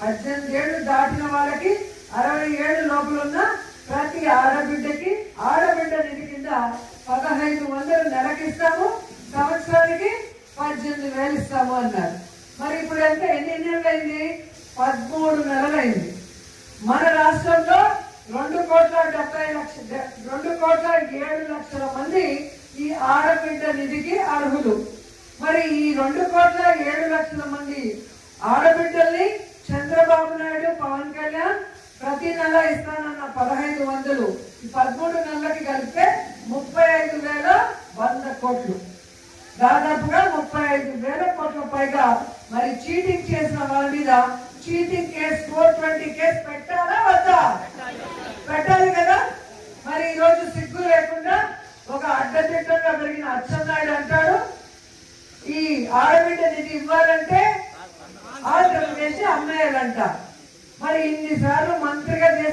18 ఏళ్ళు దాటిన వాళ్ళకి 60 ఏళ్ళు లోపల ఉన్న ప్రతి ఆడబిడ్డకి ఆడబిడ్డ నిధి కింద 1500 నెలకిస్తాము, సంవత్సరానికి 18,000 ఇస్తాము అన్నారు. మరి ఇప్పుడు ఎంత ఎన్ని నెలలు అయింది? 13 నెలలు అయింది. మన రాష్ట్రంలో 2,70,00,000 మంది ఈ ఆడబిడ్డ నిధికి అర్హులు. మరి ఈ 2,07,00,000 మంది ఆడబిడ్డల్ని చంద్రబాబు నాయుడు, పవన్ కళ్యాణ్ ప్రతి నెల ఇస్తానన్న 1,500 ఈ 13 నెలలకి కలిపితే 35,100 కోట్లు, దాదాపుగా 35,000 కోట్ల పైగా. మరి చీటింగ్ చేసిన వాళ్ళ మీద చీటింగ్ కేసు 420 కేసు పెట్టాలా వద్దా? పెట్టాలి కదా. మరి ఈరోజు సిగ్గు లేకుండా ఒక అడ్డదిడ్డంగా పెరిగిన అచ్చెన్నాయుడు అంటాడు ఈ ఆడబిడ్డ నిధి ఇవ్వాలంటే ఆంధ్రప్రదేశ్ అమ్మేయాలంట. మరి ఇన్నిసార్లు మంత్రిగా